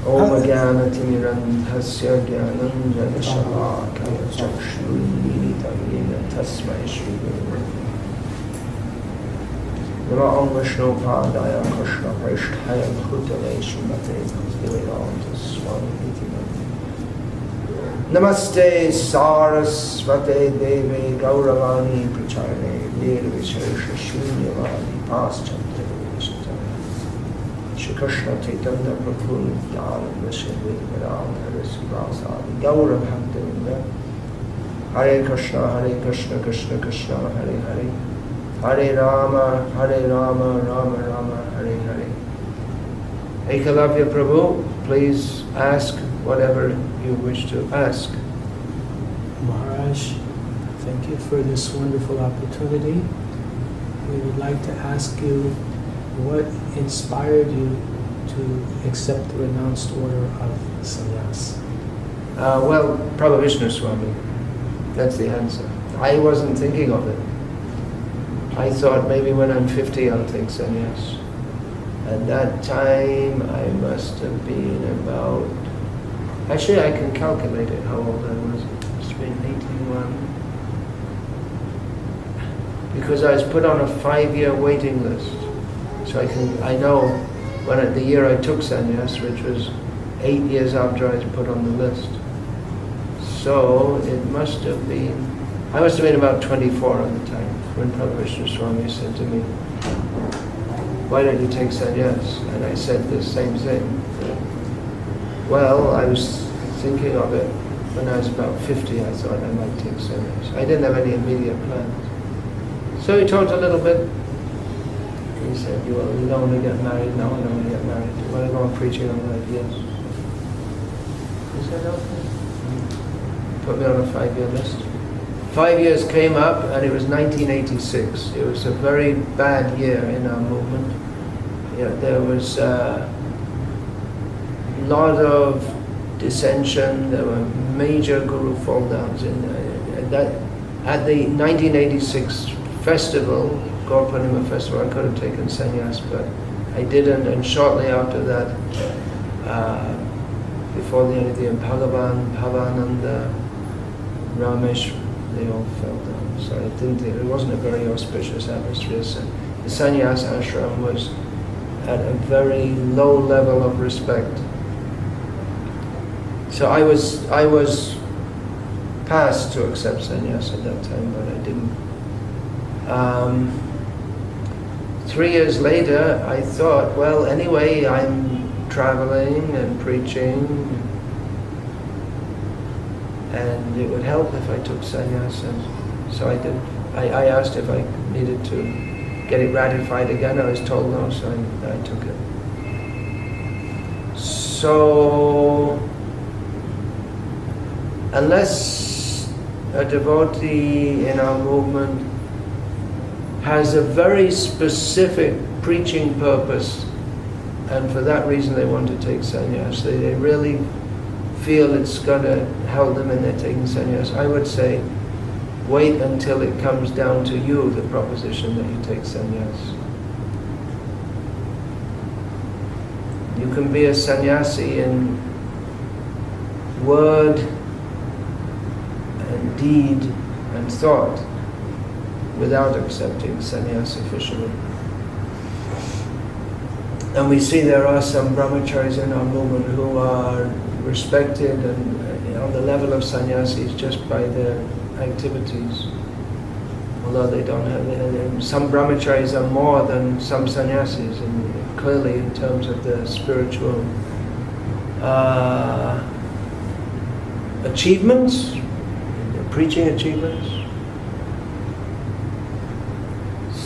Om Jnana Timirandhasya Jnananjana Shalakaya Chakshurmilitam Yena Tasmai Shri Guru Namo Om Vishnu Padaya Krishna Prishthaya Bhutale Srimate Bhaktivedanta Swami Iti Namaste Sarasvate Devi Gauravani Pracharne Nirvishesha Shunyavadi Paschante Shri Krishna Chaitanya Prabhu Nityananda Shri Vedanta Sivasadi Gaura Bhaktivinoda Hare Krishna Krishna Krishna Hare Hare Hare Rama Rama Rama Hare Hare. Ekalavya Prabhu, please ask whatever you wish to ask. Maharaj, thank you for this wonderful opportunity. We would like to ask you what inspired you to accept the renounced order of sannyas? Well, Prabhu Vishnu Swami. That's the answer. I wasn't thinking of it. I thought maybe when I'm 50 I'll take sannyas. At that time I must have been about... Actually I can calculate it, how old I was. It must have been 81. Because I was put on a 5-year waiting list. So I know when the year I took sannyas, which was 8 years after I was put on the list. So it must have been, I must have been about 24 at the time, when Prabhu Vishnu Swami said to me, why don't you take sannyas? And I said the same thing. Well, I was thinking of it when I was about 50, I thought I might take sannyas. I didn't have any immediate plans. So he talked a little bit. He said, you don't want to get married? No, I don't want to get married. You want to go on preaching? I'm like, yes. He said, okay. Put me on a 5-year list. 5 years came up and it was 1986. It was a very bad year in our movement. There was a lot of dissension. There were major guru fall downs. At the 1986 festival, Gaur Purnima festival, I could have taken sannyas, but I didn't. And shortly after that, before the end of the year, Bhagavan, Bhavananda, Ramesh, they all fell down. So I didn't think, it wasn't a very auspicious atmosphere. So the sannyas ashram was at a very low level of respect. So I was passed to accept sannyas at that time, but I didn't. 3 years later, I thought, well, anyway, I'm traveling and preaching, and it would help if I took sannyas. So I did. I asked if I needed to get it ratified again. I was told no, so I took it. So, unless a devotee in our movement has a very specific preaching purpose, and for that reason they want to take sannyas, they really feel it's going to help them in their taking sannyas, I would say, wait until it comes down to you, the proposition that you take sannyas. You can be a sannyasi in word and deed and thought without accepting sannyas officially. And we see there are some brahmacharis in our movement who are respected and on the level of sannyasis just by their activities. Although they don't have, some brahmacharis are more than some sannyasis, and clearly in terms of the spiritual achievements, preaching achievements.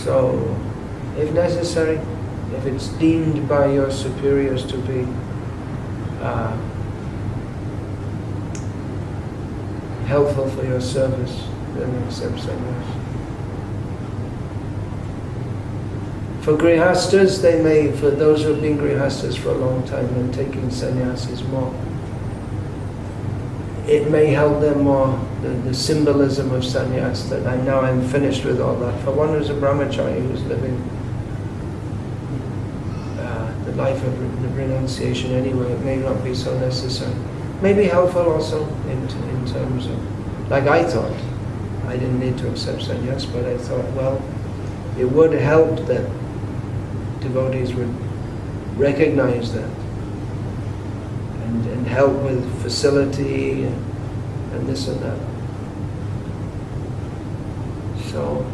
So, if necessary, if it's deemed by your superiors to be helpful for your service, then accept sannyas. For grihastas, for those who have been grihastas for a long time, then taking sannyas is more, it may help them more, the symbolism of sannyas, that I'm finished with all that. For one who's a brahmachari who's living the life of renunciation anyway. It may not be so necessary. Maybe helpful also in terms of, like I thought, I didn't need to accept sannyas, but I thought, well, it would help that devotees would recognize that and help with facility and this and that. So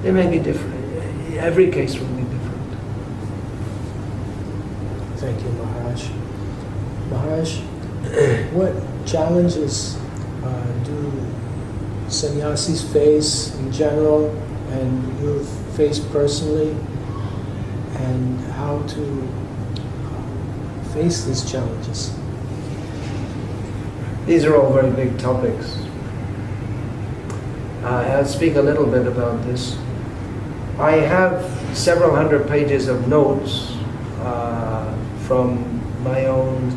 it may be different. Every case will be different. Thank you, Maharaj. Maharaj, what challenges do sannyasis face in general and you face personally, and how to face these challenges? These are all very big topics. I'll speak a little bit about this. I have several hundred pages of notes from my own,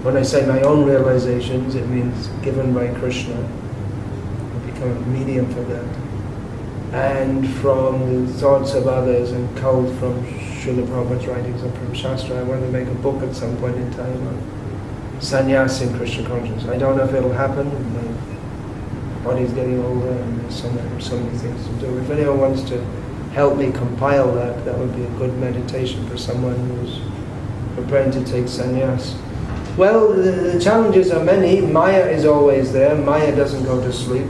when I say my own realizations, it means given by Krishna. I become a medium for that. And from the thoughts of others and culled from Srila Prabhupada's writings and from Shastra. I want to make a book at some point in time on sannyasa in Krishna consciousness. I don't know if it'll happen. My body's getting older and there's so many things to do. If anyone wants to help me compile that, that would be a good meditation for someone who's preparing to take sannyas. Well, the challenges are many. Maya is always there. Maya doesn't go to sleep.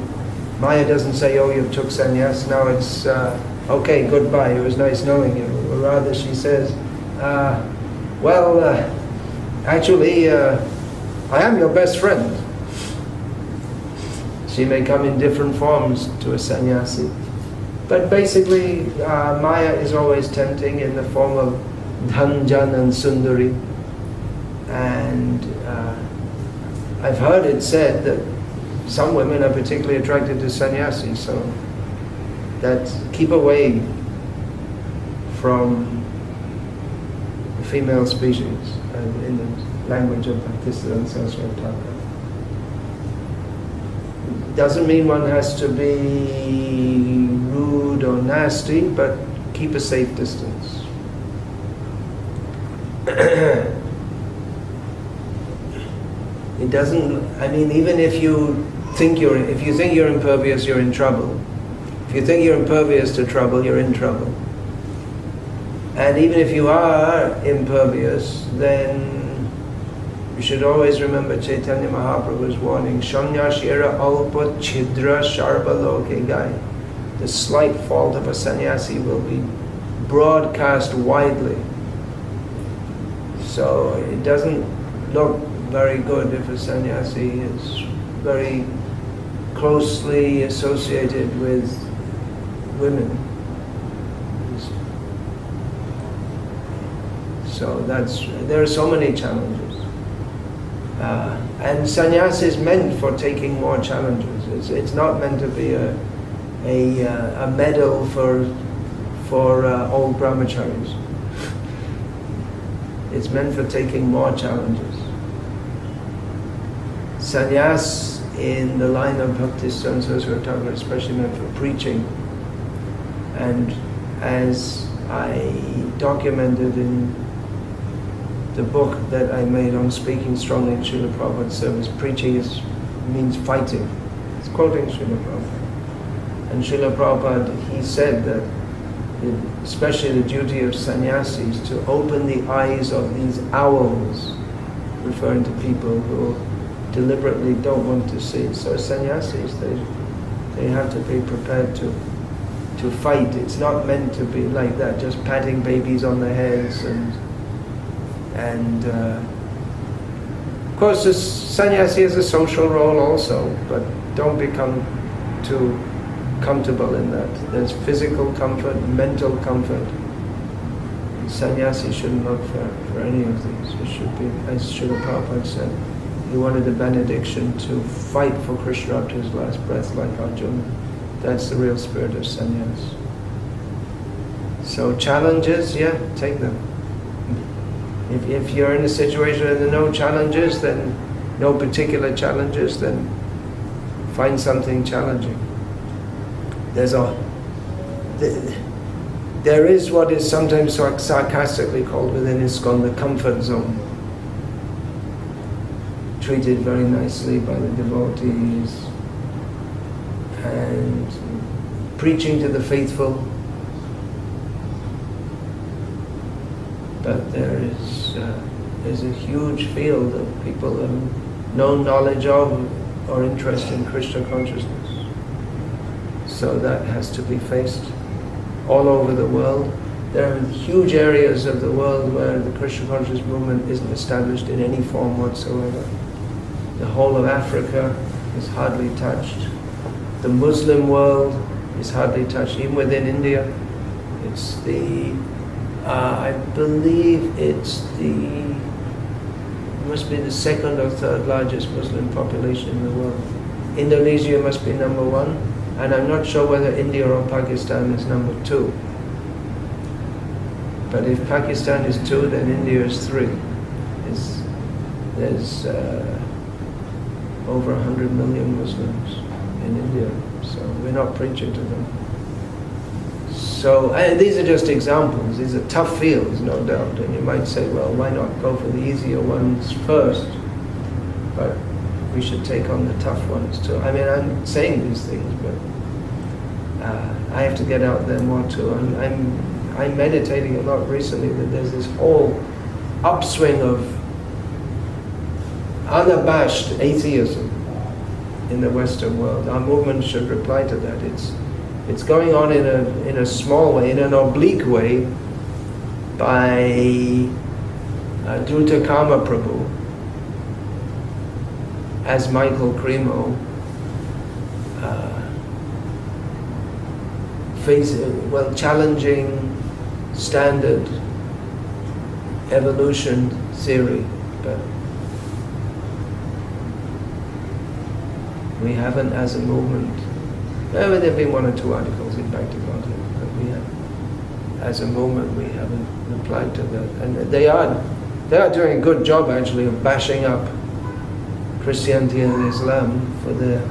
Maya doesn't say, oh, you took sannyas, now it's okay, goodbye, it was nice knowing you. Or rather, she says, actually, I am your best friend. She may come in different forms to a sannyasi. But basically, Maya is always tempting in the form of Dhan, Jan and Sundari. And I've heard it said that some women are particularly attracted to sannyasis, so that keep away from the female species, in the language of Bhakti Vikas Maharaj. Doesn't mean one has to be rude or nasty, but keep a safe distance. It doesn't, I mean, even if you think you're impervious, you're in trouble. If you think you're impervious to trouble, you're in trouble. And even if you are impervious, then you should always remember Chaitanya Mahaprabhu's warning, Shanyashira alpa chidra sharpa loke gai. The slight fault of a sannyasi will be broadcast widely. So it doesn't look very good if a sannyasi is very closely associated with women. So there are so many challenges. And sannyasa is meant for taking more challenges. It's not meant to be a medal for old brahmacharis. It's meant for taking more challenges. Sannyas in the line of Bhakti Vikas, especially meant for preaching. And as I documented in the book that I made on speaking strongly in Srila Prabhupada's service, preaching means fighting. It's quoting Srila Prabhupada. And Srila Prabhupada, he said that especially the duty of sannyasis to open the eyes of these owls, referring to people who deliberately don't want to see. So sannyasis, they have to be prepared to fight. It's not meant to be like that, just patting babies on the heads and of course the sannyasi has a social role also, but don't become too comfortable in that. There's physical comfort, mental comfort. Sannyasi shouldn't look for any of these. It should be, as Srila Prabhupada said, he wanted the benediction to fight for Krishna up to his last breath like Arjuna. That's the real spirit of sannyas. So challenges, yeah, take them. If you're in a situation where there are no challenges, then no particular challenges, then find something challenging. there is what is sometimes sarcastically called within ISKCON the comfort zone. Treated very nicely by the devotees and preaching to the faithful. But there's a huge field of people who have no knowledge of or interest in Krishna consciousness. So that has to be faced all over the world. There are huge areas of the world where the Krishna consciousness movement isn't established in any form whatsoever. The whole of Africa is hardly touched. The Muslim world is hardly touched. Even within India, it's the, I believe it's the, must be the second or third largest Muslim population in the world. Indonesia must be number one, and I'm not sure whether India or Pakistan is number two. But if Pakistan is two, then India is three. There's over 100 million Muslims in India, so we're not preaching to them. So these are just examples. These are tough fields, no doubt, and you might say, well, why not go for the easier ones first? But we should take on the tough ones too. I mean, I'm saying these things, but I have to get out there more too. I'm meditating a lot recently that there's this whole upswing of unabashed atheism in the Western world. Our movement should reply to that. It's going on in a small way, in an oblique way, by Druta Kama Prabhu as Michael Cremo challenging standard evolution theory, but we haven't, as a movement. There have been one or two articles in Bhakti about it, but we have, as a movement, we haven't replied to that. And they are doing a good job actually of bashing up Christianity and Islam for their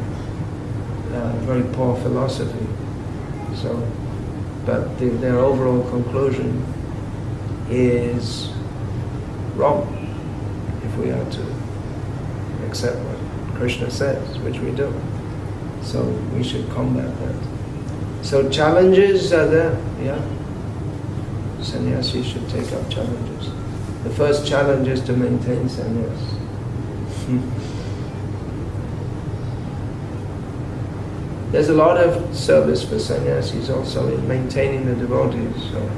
very poor philosophy. So, but their overall conclusion is wrong if we are to accept what Krishna says, which we do. So we should combat that. So challenges are there, yeah. Sannyasi should take up challenges. The first challenge is to maintain sannyas. There's a lot of service for sannyasis also in maintaining the devotees, so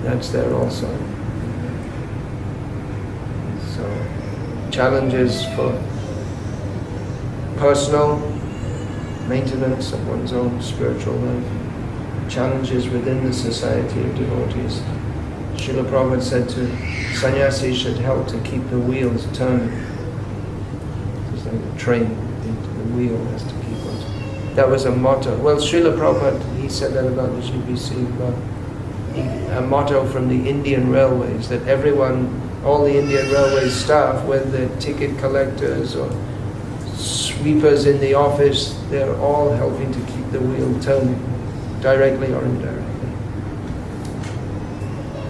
that's there also. So challenges for personal maintenance of one's own spiritual life, challenges within the society of devotees. Srila Prabhupada said to sannyasis should help to keep the wheels turning. It's like a train, the wheel has to keep on. That was a motto. Well, Srila Prabhupada, he said that about the GBC, a motto from the Indian Railways, that everyone, all the Indian Railways staff, whether they're ticket collectors or sweepers in the office, they're all helping to keep the wheel turning, directly or indirectly.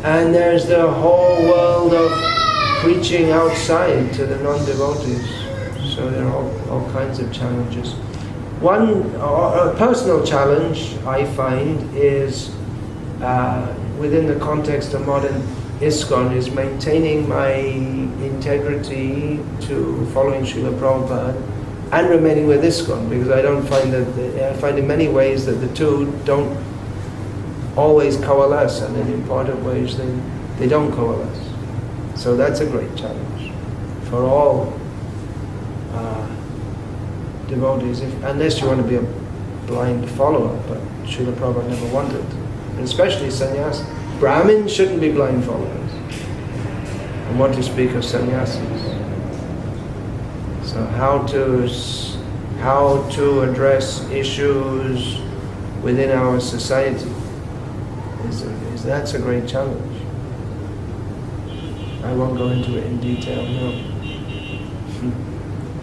And there's the whole world of preaching outside to the non-devotees. So there are all kinds of challenges. One personal challenge I find is within the context of modern ISKCON is maintaining my integrity to following Srila Prabhupada and remaining with ISKCON, because I don't find that, I find in many ways that the two don't always coalesce, and in important ways they don't coalesce. So that's a great challenge for all devotees, unless you want to be a blind follower, but Srila Prabhupada never wanted, and especially sannyas. Brahmins shouldn't be blind followers, and what to speak of sannyasis. So how to address issues within our society that's a great challenge. I won't go into it in detail now.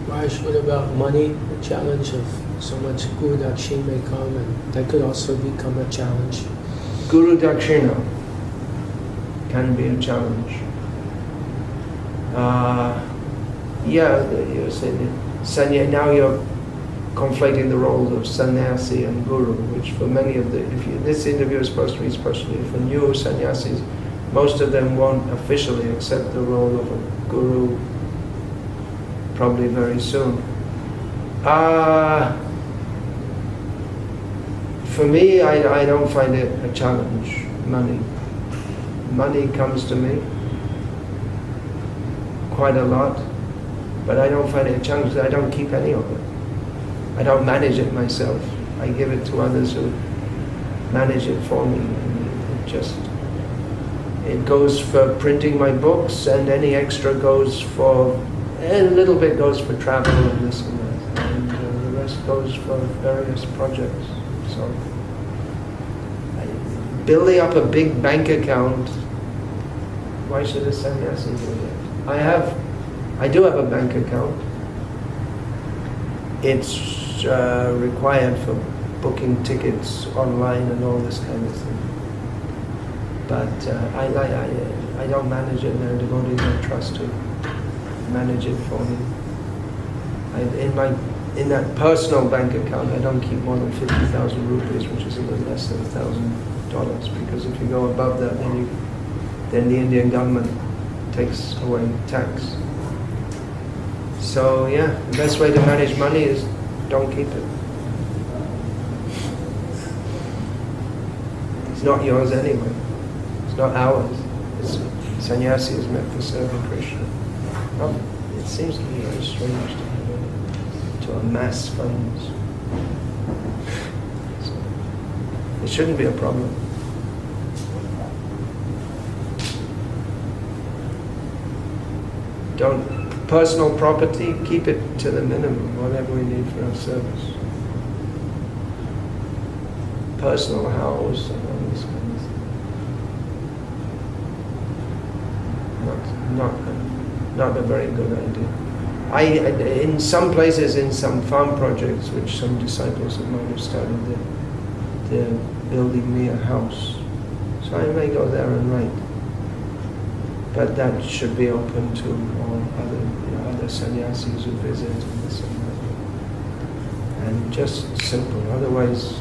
Raj, what about money? The challenge of so much Guru Dakshina may come, and that could also become a challenge. Guru Dakshina can be a challenge. You're saying now you're conflating the roles of sannyasi and guru, which for many of this interview is supposed to be especially for new sannyasis. Most of them won't officially accept the role of a guru probably very soon. For me, I don't find it a challenge, money. Money comes to me quite a lot, but I don't find it a challenge. I don't keep any of it. I don't manage it myself. I give it to others who manage it for me. It goes for printing my books, and any extra goes for, a little bit goes for travel and this and that, and the rest goes for various projects. So, building up a big bank account, why should a sannyasi do that? I do have a bank account. It's required for booking tickets online and all this kind of thing. But I don't manage it. There are devotees I trust to manage it for me. In that personal bank account, I don't keep more than 50,000 rupees, which is a little less than $1,000. Because if you go above that, then the Indian government takes away tax. So yeah, the best way to manage money is don't keep it. It's not yours anyway. It's not ours. Sannyasi is meant for serving Krishna. It seems to be very strange to amass funds. So, it shouldn't be a problem. Personal property, keep it to the minimum, whatever we need for our service. Personal house and all this kind of thing. Not a very good idea. In some places, in some farm projects, which some disciples of mine have started, they're building me a house. So I may go there and write. But that should be open to all other sannyasis who visit and this and that. And just simple. Otherwise,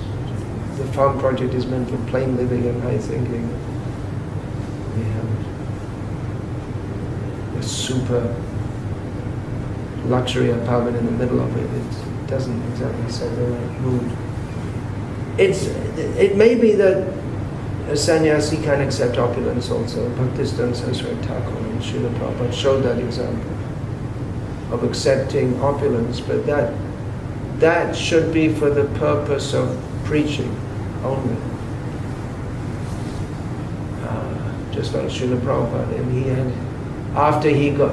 the farm project is meant for plain living and high thinking. We have a super luxury apartment in the middle of it. It doesn't exactly set the right mood. It may be that a sannyasi can accept opulence also. Bhaktisiddhanta Saraswati Thakur and Srila Prabhupada showed that example of accepting opulence, but that should be for the purpose of preaching only. Just like Srila Prabhupada, and after he got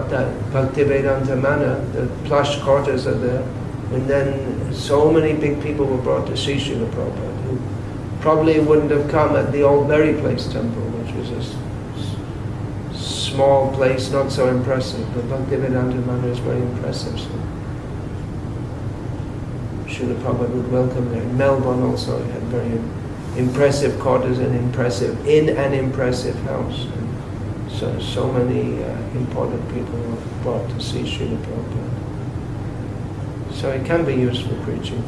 that Bhakti Vedanta Manor, the plush quarters are there, and then so many big people were brought to see Srila Prabhupada, who probably wouldn't have come at the old Berry Place temple, which was a small place, not so impressive. But Bhakti Vedanta Manor is very impressive. So Srila Prabhupada would welcome there. In Melbourne also had very impressive quarters and an impressive house. And so many important people were brought to see Srila Prabhupada. So it can be used for preaching.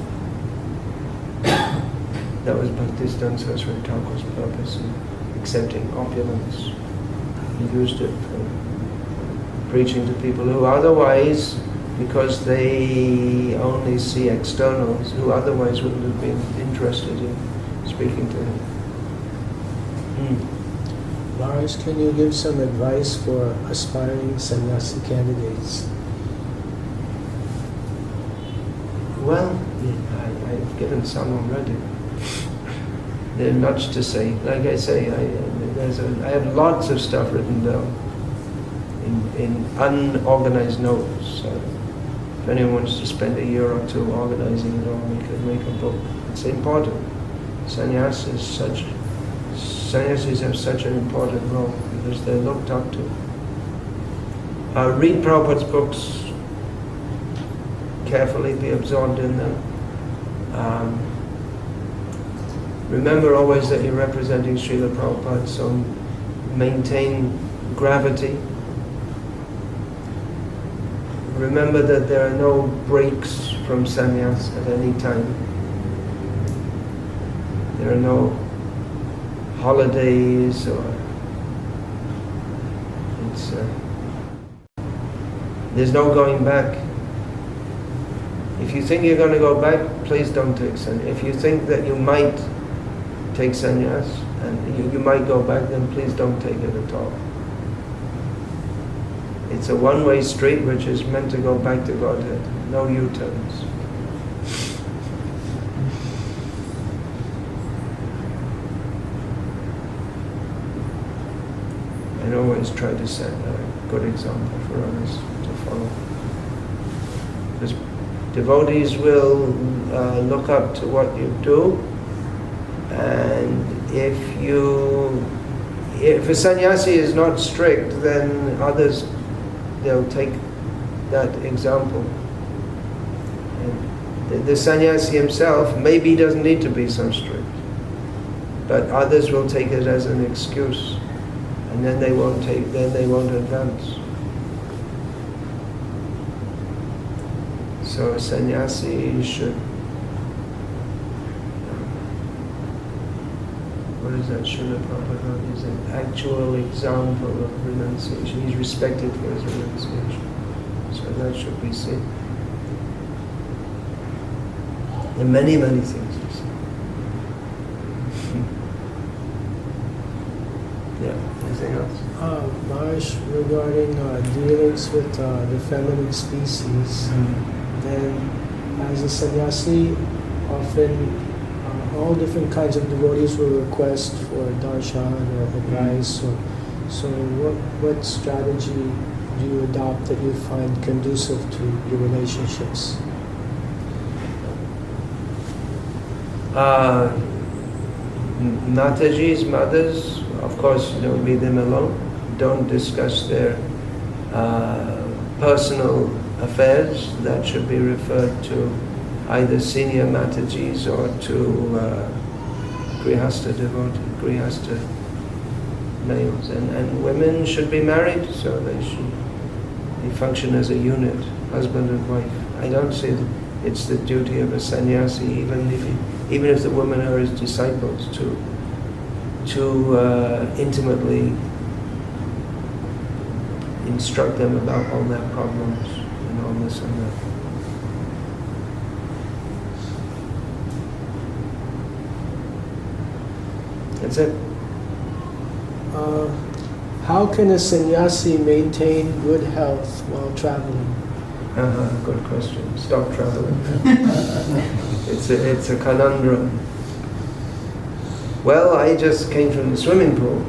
That was Bhaktisiddhanta Saraswati Thakur's purpose in accepting opulence. He used it for preaching to people who otherwise, because they only see externals, who otherwise wouldn't have been interested in speaking to him. Maharaj, can you give some advice for aspiring sannyasi candidates? Well, I've given some already. There's much to say. Like I say, I have lots of stuff written down in unorganized notes. So if anyone wants to spend a year or two organizing it all, we could make a book. It's important. Sannyasis have such an important role because they're looked up to. Read Prabhupada's books carefully, be absorbed in them. Remember always that you're representing Srila Prabhupada, so maintain gravity. Remember that there are no breaks from sannyas at any time. There are no holidays or there's no going back. If you think you're going to go back, please don't take sannyas. If you think that you might take sannyas and you might go back, then please don't take it at all. It's a one-way street which is meant to go back to Godhead. No U-turns. And always try to set a good example for others to follow. Because devotees will look up to what you do, and if a sannyasi is not strict, then others, they'll take that example. And the sannyasi himself maybe doesn't need to be so strict, but others will take it as an excuse, and then they won't advance. So a sannyasi should, what is that? Srila Prabhupada is an actual example of renunciation. He's respected for his renunciation. So that should be seen. There are many, many things to see. Yeah, anything else? Maharaj, regarding dealings with the feminine species, then as a sannyasi, often all different kinds of devotees will request for darshan or advice. So what strategy do you adopt that you find conducive to your relationships? Mataji's mothers, of course, don't leave them alone. Don't discuss their personal affairs. That should be referred to either senior Matajis or to Grihastha devotee, Grihastha males. And women should be married, so they function as a unit, husband and wife. I don't see that it's the duty of a sannyasi, even if the women are his disciples, to intimately instruct them about all their problems and all this and that. That's it. How can a sannyasi maintain good health while traveling? Good question. Stop traveling. It's a conundrum. Well, I just came from the swimming pool.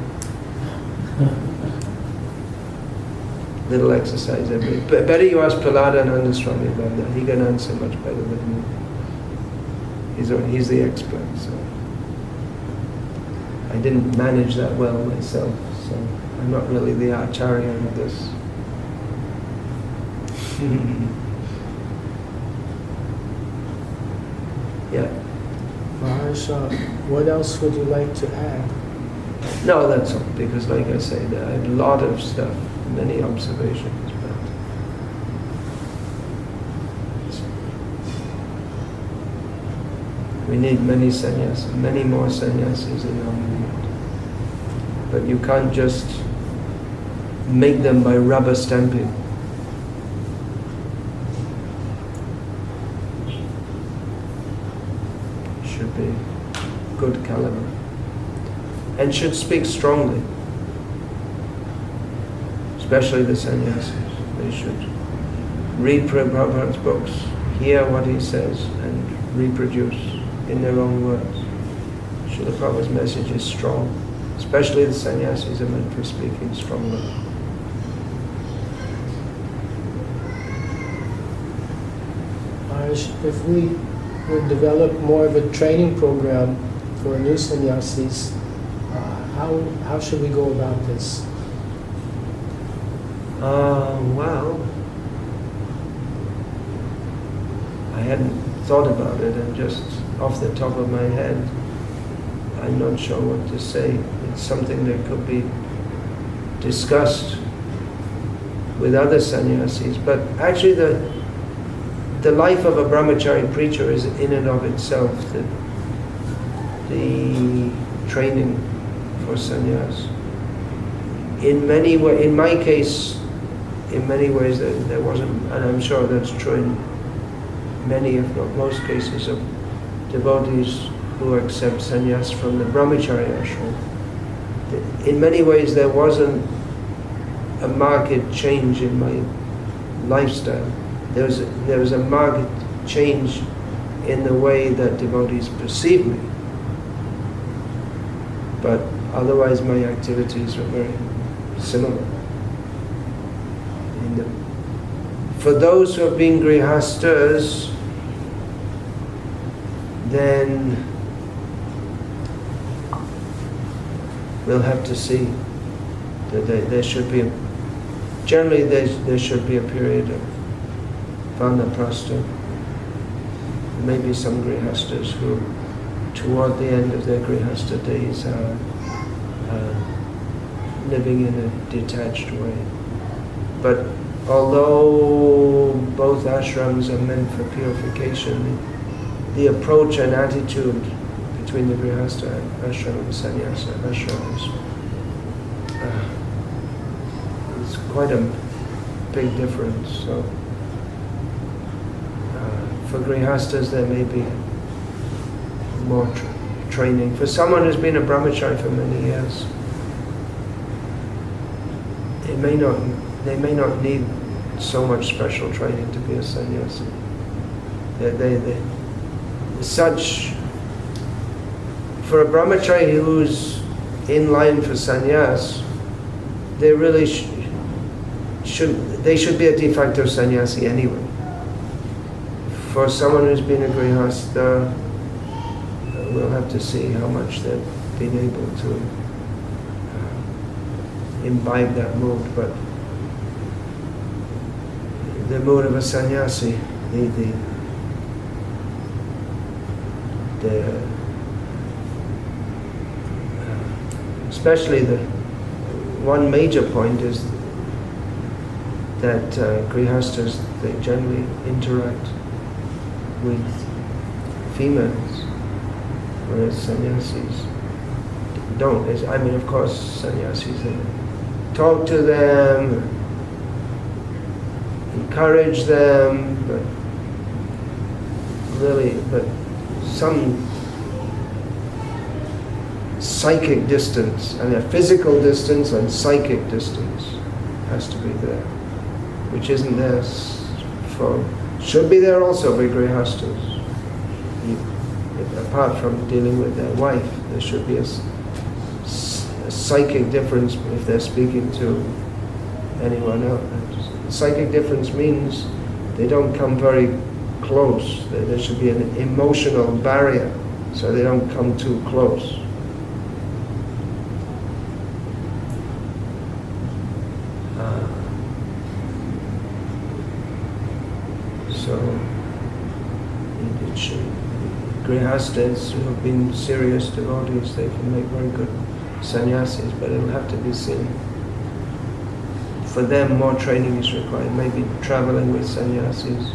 Little exercise every day. Better you ask Prahlada and Swami about that. He can answer much better than me. He's the expert. So I didn't manage that well myself, so I'm not really the acharya of this. Yeah. Maharaj, what else would you like to add? No, that's all, because like I say, there are a lot of stuff, many observations, but we need many sannyasis, many more sannyasis in our movement. But you can't just make them by rubber stamping. Should be good caliber. And should speak strongly. Especially the sannyasis. They should read Prabhupada's books, hear what he says, and reproduce in their own words. Srila Prabhupada's message is strong. Especially the sannyasis are meant for speaking strongly. Maharaj, if we would develop more of a training program for new sannyasis, how should we go about this? Well, I hadn't thought about it, and just off the top of my head, I'm not sure what to say. It's something that could be discussed with other sannyasis, but actually the life of a brahmachari preacher is in and of itself the training for sannyas. In my case, in many ways there wasn't, and I'm sure that's true in many, if not most cases, of devotees who accept sannyas from the brahmachari ashram. In many ways there wasn't a marked change in my lifestyle. There was a marked change in the way that devotees perceive me. But otherwise my activities were very similar. For those who have been grihastas, then we'll have to see that there should be generally there should be a period of vanaprastha. Maybe some grihastas who toward the end of their grihasta days are living in a detached way. But although both ashrams are meant for purification, the approach and attitude between the grihasta ashram and sannyasa ashram is quite a big difference. So for grihastas there may be more training. For someone who's been a brahmachari for many years, they may not need so much special training to be a sannyasi. For a brahmachari who's in line for sannyas, they really should be a de facto sannyasi anyway. For someone who's been a grihasta, we'll have to see how much they've been able to imbibe that mood, but the mood of a sannyasi, especially the one major point is that grihastas, they generally interact with females, whereas sannyasis don't. I mean, of course, sannyasis talk to them, encourage them, but some psychic distance, and a physical distance and psychic distance has to be there, which isn't there should be there also for grihastas. Apart from dealing with their wife, there should be a psychic difference if they're speaking to anyone else. Psychic difference means they don't come very close. There should be an emotional barrier, so they don't come too close. Grihastas who have been serious devotees, they can make very good sannyasis, but it'll have to be seen. For them, more training is required, maybe traveling with sannyasis.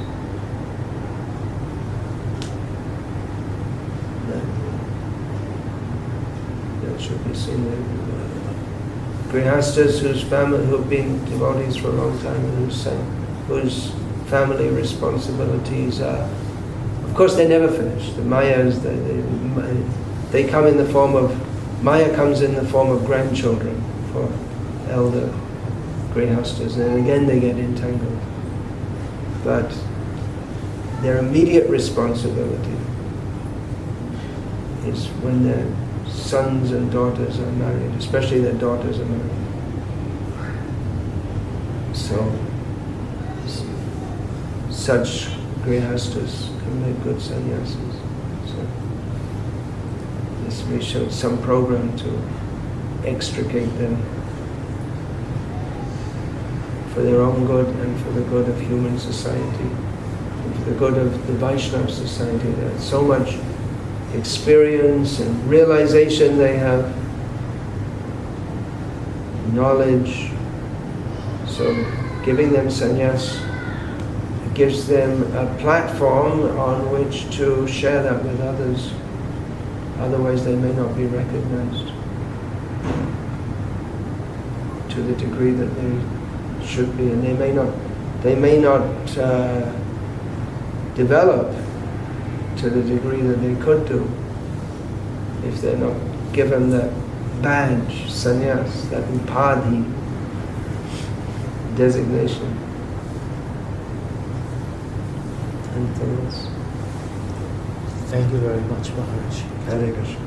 That should be seen. Grihastas who have been devotees for a long time and whose family responsibilities are, of course, they never finish. The Mayas, they come in the form of, Maya comes in the form of grandchildren for elder grihastas, and again they get entangled. But their immediate responsibility is when their sons and daughters are married, especially their daughters are married. So, such grihastas can make good sannyasis. So this may show some program to extricate them for their own good and for the good of human society from for the good of the Vaishnava society. There's so much experience and realization they have, knowledge. So giving them sannyas gives them a platform on which to share that with others. Otherwise they may not be recognized to the degree that they should be, and they may not develop to the degree that they could do if they're not given that badge, sannyas, that upadhi designation. Anything else? Thank you very much, Maharaj. Hare Krishna.